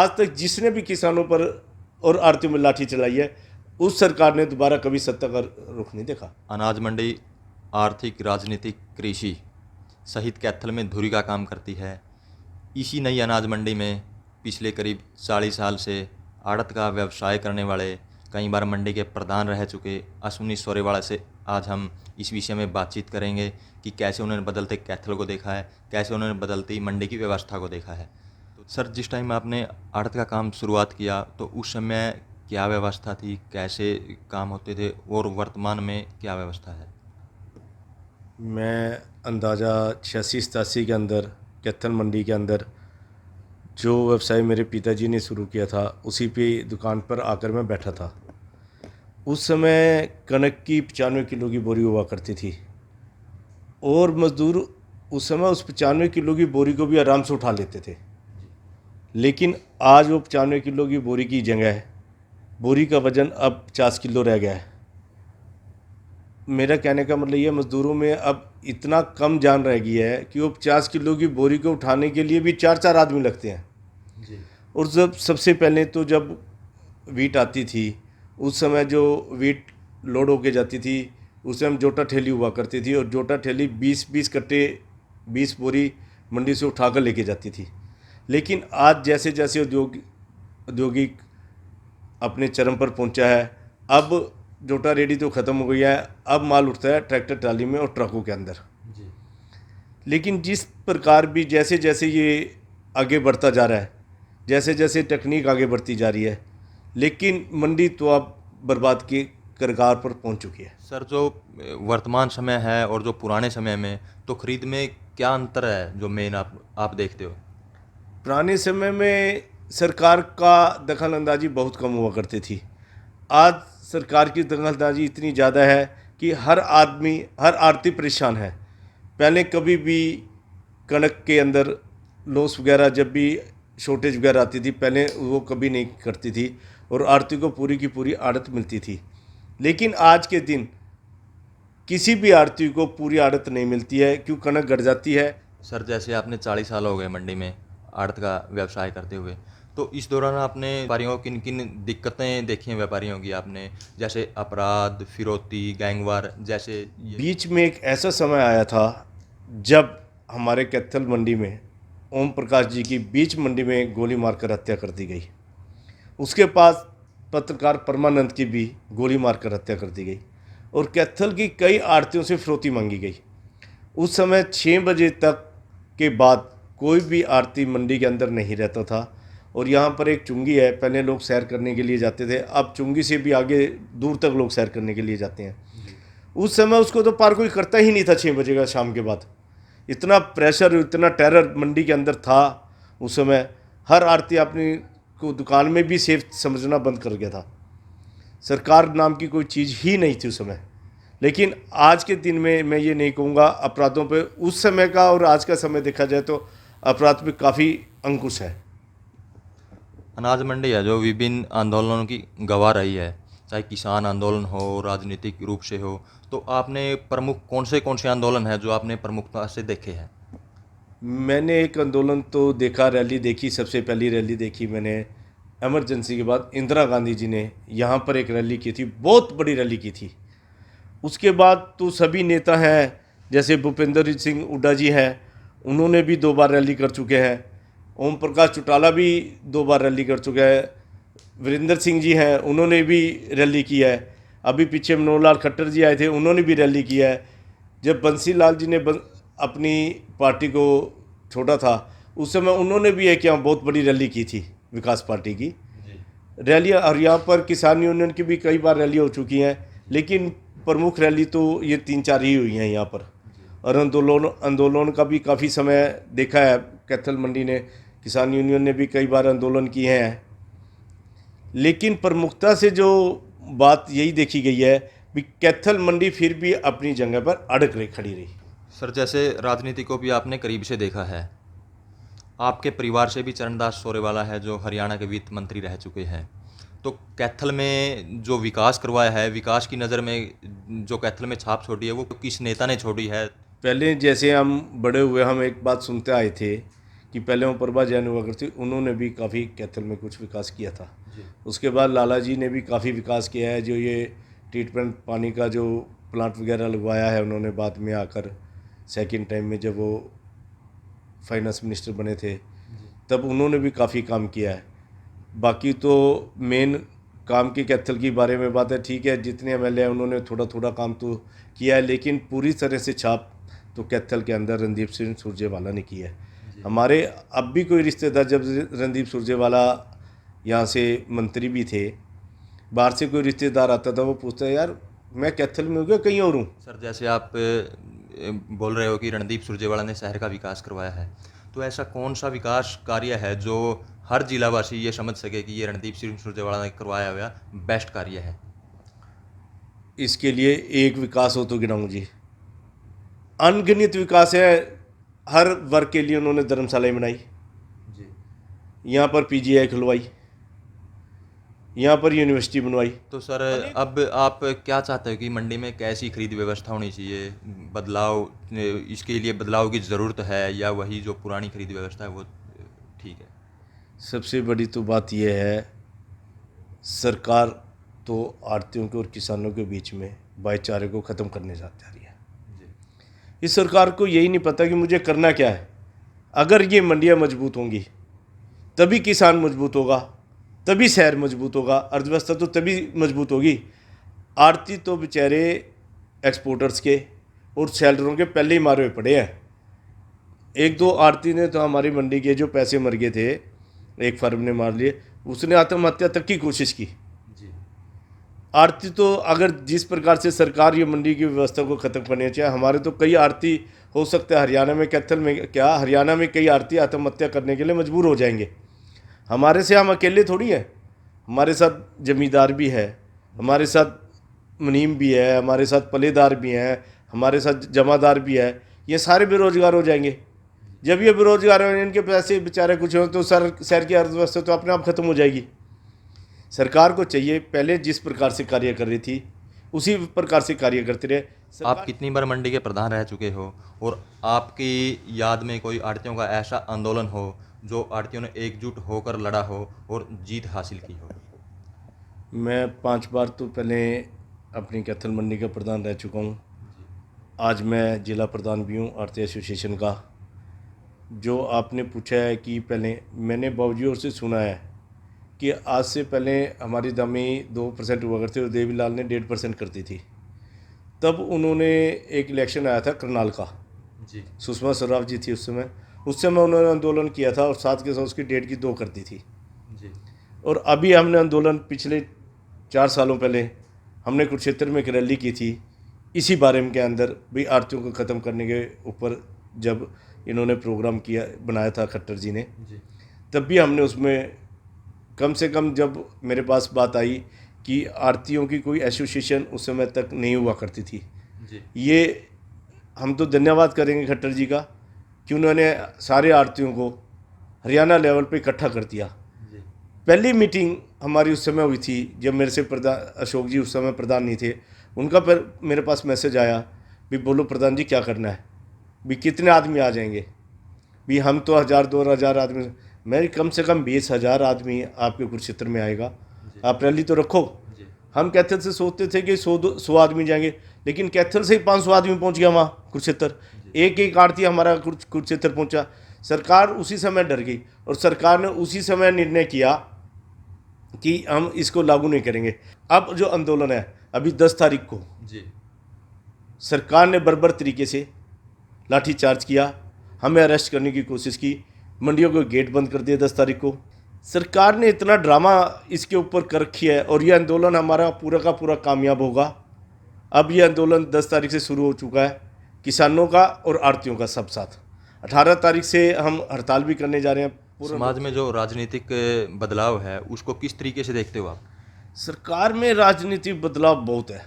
आज तक जिसने भी किसानों पर और आड़तियों में लाठी चलाई है, उस सरकार ने दोबारा कभी सत्ता का रुख नहीं देखा। अनाज मंडी आर्थिक, राजनीतिक, कृषि सहित कैथल में धुरी का काम करती है। इसी नई अनाज मंडी में पिछले करीब 40 साल से आड़त का व्यवसाय करने वाले, कई बार मंडी के प्रधान रह चुके अश्विनी सोरेवाला से आज हम इस विषय में बातचीत करेंगे कि कैसे उन्होंने बदलते कैथल को देखा है, कैसे उन्होंने बदलती मंडी की व्यवस्था को देखा है। तो सर, जिस टाइम आपने आड़त का काम शुरुआत किया तो उस समय क्या व्यवस्था थी, कैसे काम होते थे और वर्तमान में क्या व्यवस्था है? मैं अंदाज़ा 86-87 के अंदर कैथल मंडी के अंदर जो व्यवसाय मेरे पिताजी ने शुरू किया था, उसी पे दुकान पर आकर मैं बैठा था। उस समय कनक की 95 किलो की बोरी हुआ करती थी और मज़दूर उस समय उस 95 किलो की बोरी को भी आराम से उठा लेते थे। लेकिन आज वो 95 किलो की बोरी की जगह बोरी का वज़न अब 50 किलो रह गया है। मेरा कहने का मतलब ये, मज़दूरों में अब इतना कम जान रह गई है कि वो 50 किलो की बोरी को उठाने के लिए भी 4-4 आदमी लगते हैं। जी। और जब सबसे पहले तो जब वीट आती थी, उस समय जो वीट लोड होके जाती थी, उस समय जोटा ठेली हुआ करती थी और जोटा ठेली 20-20 कट्टे 20 बोरी मंडी से उठाकर लेके जाती थी। लेकिन आज जैसे जैसे औद्योगिक अपने चरम पर पहुंचा है, अब जोटा रेडी तो ख़त्म हो गई है, अब माल उठता है ट्रैक्टर ट्राली में और ट्रकों के अंदर। जी। लेकिन जिस प्रकार भी जैसे जैसे ये आगे बढ़ता जा रहा है, जैसे जैसे टेक्निक आगे बढ़ती जा रही है, लेकिन मंडी तो अब बर्बाद की कगार पर पहुंच चुकी है। सर, जो वर्तमान समय है और जो पुराने समय में, तो खरीद में क्या अंतर है जो मेन आप देखते हो? पुराने समय में सरकार का दखल अंदाजी बहुत कम हुआ करती थी। आज सरकार की दखल अंदाजी इतनी ज़्यादा है कि हर आदमी, हर आड़ती परेशान है। पहले कभी भी कणक के अंदर लॉस वगैरह, जब भी शॉर्टेज वगैरह आती थी, पहले वो कभी नहीं करती थी और आड़ती को पूरी की पूरी आड़त मिलती थी। लेकिन आज के दिन किसी भी आड़ती को पूरी आड़त नहीं मिलती है, क्यों कणक घट जाती है। सर, जैसे आपने 40 साल हो गए मंडी में आड़त का व्यवसाय करते हुए, तो इस दौरान आपने व्यापारियों किन किन दिक्कतें देखी हैं व्यापारियों की आपने, जैसे अपराध, फिरौती, गैंगवार जैसे बीच में एक ऐसा समय आया था जब हमारे कैथल मंडी में ओम प्रकाश जी की बीच मंडी में गोली मारकर हत्या कर दी गई। उसके पास पत्रकार परमानंद की भी गोली मारकर हत्या कर दी गई और कैथल की कई आड़तियों से फिरौती मांगी गई। उस समय 6 बजे तक के बाद कोई भी आड़ती मंडी के अंदर नहीं रहता था। और यहाँ पर एक चुंगी है, पहले लोग सैर करने के लिए जाते थे, अब चुंगी से भी आगे दूर तक लोग सैर करने के लिए जाते हैं। उस समय उसको तो पार कोई करता ही नहीं था 6 बजे का शाम के बाद। इतना प्रेशर, इतना टेरर मंडी के अंदर था उस समय। हर आड़ती अपनी को दुकान में भी सेफ समझना बंद कर गया था। सरकार नाम की कोई चीज़ ही नहीं थी उस समय। लेकिन आज के दिन में मैं ये नहीं कहूँगा अपराधों पे उस समय का और आज का समय देखा जाए तो अपराध पे काफ़ी अंकुश है। अनाज मंडी है जो विभिन्न आंदोलनों की गवाह रही है, चाहे किसान आंदोलन हो, राजनीतिक रूप से हो, तो आपने प्रमुख कौन से आंदोलन है जो आपने प्रमुखता से देखे हैं? मैंने एक आंदोलन तो देखा, रैली देखी। सबसे पहली रैली देखी मैंने इमरजेंसी के बाद, इंदिरा गांधी जी ने यहाँ पर एक रैली की थी, बहुत बड़ी रैली की थी। उसके बाद तो सभी नेता हैं, जैसे भूपेंद्र सिंह हुड्डा जी हैं, उन्होंने भी 2 बार रैली कर चुके हैं। ओम प्रकाश चौटाला भी 2 बार रैली कर चुके हैं। वीरेंद्र सिंह जी हैं, उन्होंने भी रैली की है। अभी पीछे मनोहर लाल खट्टर जी आए थे, उन्होंने भी रैली की है। जब बंसी लाल जी ने अपनी पार्टी को छोड़ा था, उस समय उन्होंने भी एक यहाँ बहुत बड़ी रैली की थी, विकास पार्टी की रैलियाँ। और यहाँ पर किसान यूनियन की भी कई बार रैली हो चुकी हैं, लेकिन प्रमुख रैली तो ये 3-4 ही हुई हैं यहाँ पर। और आंदोलन का भी काफ़ी समय देखा है कैथल मंडी ने, किसान यूनियन ने भी कई बार आंदोलन किए हैं। लेकिन प्रमुखता से जो बात यही देखी गई है कि कैथल मंडी फिर भी अपनी जगह पर अड़क रही, खड़ी रही। सर, जैसे राजनीति को भी आपने करीब से देखा है, आपके परिवार से भी चरणदास सोरेवाला है जो हरियाणा के वित्त मंत्री रह चुके हैं, तो कैथल में जो विकास करवाया है, विकास की नज़र में जो कैथल में छाप छोड़ी है वो किस नेता ने छोड़ी है? पहले जैसे हम बड़े हुए, हम एक बात सुनते आए थे कि पहले वो प्रभा जैन हुआ करती, उन्होंने भी काफ़ी कैथल में कुछ विकास किया था। उसके बाद लाला जी ने भी काफ़ी विकास किया है, जो ये ट्रीटमेंट पानी का जो प्लांट वगैरह लगवाया है उन्होंने बाद में आकर, सेकंड टाइम में जब वो फाइनेंस मिनिस्टर बने थे तब उन्होंने भी काफ़ी काम किया है। बाकी तो मेन काम की कैथल की बारे में बात है, ठीक है, जितने एमएलए हैं उन्होंने थोड़ा थोड़ा काम तो किया है, लेकिन पूरी तरह से छाप तो कैथल के अंदर रणदीप सिंह सुरजेवाला ने की है। हमारे अब भी कोई रिश्तेदार, जब रणदीप सुरजेवाला यहाँ से मंत्री भी थे, बाहर से कोई रिश्तेदार आता था, वो पूछता है यार मैं कैथल में हूँ क्या कहीं और हूँ। सर, जैसे आप बोल रहे हो कि रणदीप सुरजेवाला ने शहर का विकास करवाया है, तो ऐसा कौन सा विकास कार्य है जो हर जिलावासी ये समझ सके कि ये रणदीप सिंह सुरजेवाला ने करवाया हुआ बेस्ट कार्य है? इसके लिए एक विकास हो तो गिनाऊँ जी, अनगिनत विकास है। हर वर्ग के लिए उन्होंने धर्मशालाएँ बनाई, यहाँ पर पीजीआई खुलवाई, यहाँ पर यूनिवर्सिटी बनवाई। तो सर, अब आप क्या चाहते हो कि मंडी में कैसी खरीद व्यवस्था होनी चाहिए? बदलाव, इसके लिए बदलाव की ज़रूरत है या वही जो पुरानी खरीद व्यवस्था है वो ठीक है? सबसे बड़ी तो बात यह है, सरकार तो आड़तियों के और किसानों के बीच में भाईचारे को ख़त्म करने जा रही है। इस सरकार को यही नहीं पता कि मुझे करना क्या है। अगर ये मंडियाँ मजबूत होंगी तभी किसान मजबूत होगा, तभी शहर मजबूत होगा, अर्थव्यवस्था तो तभी मजबूत होगी। आड़ती तो बेचारे एक्सपोर्टर्स के और सेलरों के पहले ही मारे हुए पड़े हैं। एक दो आड़ती ने तो हमारी मंडी के जो पैसे मर गए थे, एक फर्म ने मार लिए, उसने आत्महत्या तक की कोशिश की। आड़ती तो अगर जिस प्रकार से सरकार ये मंडी की व्यवस्था को ख़त्म करनी चाहिए, हमारे तो कई आड़ती हो सकता है हरियाणा में, कैथल में क्या, हरियाणा में कई आड़ती आत्महत्या करने के लिए मजबूर हो जाएंगे। हमारे से हम अकेले थोड़ी हैं, हमारे साथ जमींदार भी है, हमारे साथ मुनीम भी है, हमारे साथ पलेदार भी हैं, हमारे साथ जमादार भी है। ये सारे बेरोजगार हो जाएंगे। जब ये बेरोजगार हो, इनके पैसे बेचारे कुछ हो तो शहर की अर्थव्यवस्था तो अपने आप खत्म हो जाएगी। सरकार को चाहिए पहले जिस प्रकार से कार्य कर रही थी उसी प्रकार से कार्य करते रहे। आप कितनी बार मंडी के प्रधान रह चुके हो और आपकी याद में कोई आड़तियों का ऐसा आंदोलन हो जो आड़तियों ने एकजुट होकर लड़ा हो और जीत हासिल की हो? मैं 5 बार तो पहले अपनी कैथल मंडी का प्रधान रह चुका हूँ। आज मैं जिला प्रधान भी हूँ आड़ती एसोसिएशन का। जो आपने पूछा है कि पहले, मैंने बाबूजी से सुना है कि आज से पहले हमारी दामी 2% हुआ करती और देवीलाल ने 1.5% करती थी। तब उन्होंने एक इलेक्शन आया था करनाल का, सुषमा स्वराज जी थी उस समय उन्होंने आंदोलन किया था और साथ के साथ उसकी 1.5 की 2 करती थी। और अभी हमने आंदोलन पिछले 4 सालों पहले हमने कुरुक्षेत्र में एक रैली की थी इसी बारे में के अंदर भी, आड़तियों को ख़त्म करने के ऊपर जब इन्होंने प्रोग्राम किया बनाया था खट्टर जी ने, तब भी हमने उसमें कम से कम, जब मेरे पास बात आई कि आड़तियों की कोई एसोसिएशन उस समय तक नहीं हुआ करती थी, ये हम तो धन्यवाद करेंगे खट्टर जी का कि उन्होंने सारे आड़तियों को हरियाणा लेवल पे इकट्ठा कर दिया। पहली मीटिंग हमारी उस समय हुई थी जब मेरे से प्रधान अशोक जी उस समय प्रधान नहीं थे, उनका पर मेरे पास मैसेज आया भी बोलो प्रधान जी क्या करना है, भी कितने आदमी आ जाएंगे, भी हम तो 1000-2000 आदमी, मैं कम से कम 20,000 आदमी आपके कुरुक्षेत्र में आएगा, आप रैली तो रखो। हम कैथल से सोचते थे कि 100 आदमी जाएंगे, लेकिन कैथल से ही 500 आदमी पहुंच गया वहाँ कुरुक्षेत्र, एक आड़ती हमारा कुरुक्षेत्र पहुंचा। सरकार उसी समय डर गई और सरकार ने उसी समय निर्णय किया कि हम इसको लागू नहीं करेंगे। अब जो आंदोलन है अभी 10 तारीख को सरकार ने बर्बर तरीके से लाठीचार्ज किया, हमें अरेस्ट करने की कोशिश की, मंडियों को गेट बंद कर दिया 10 तारीख को। सरकार ने इतना ड्रामा इसके ऊपर कर रखी है और ये आंदोलन हमारा पूरा का पूरा कामयाब होगा। अब ये आंदोलन 10 तारीख से शुरू हो चुका है, किसानों का और आड़तियों का सब साथ। 18 तारीख से हम हड़ताल भी करने जा रहे हैं। समाज में जो राजनीतिक बदलाव है उसको किस तरीके से देखते हो आप? सरकार में राजनीतिक बदलाव बहुत है।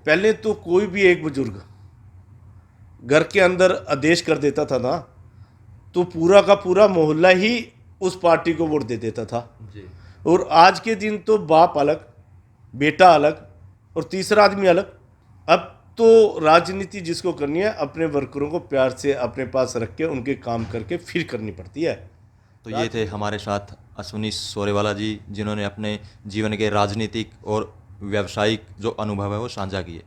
पहले तो कोई भी एक बुजुर्ग घर के अंदर आदेश कर देता था ना, तो पूरा का पूरा मोहल्ला ही उस पार्टी को वोट दे देता था। और आज के दिन तो बाप अलग, बेटा अलग और तीसरा आदमी अलग। अब तो राजनीति जिसको करनी है अपने वर्करों को प्यार से अपने पास रख के उनके काम करके फिर करनी पड़ती है। तो ये थे हमारे साथ अश्विनी सोरेवाला जी, जिन्होंने अपने जीवन के राजनीतिक और व्यावसायिक जो अनुभव है वो साझा किए।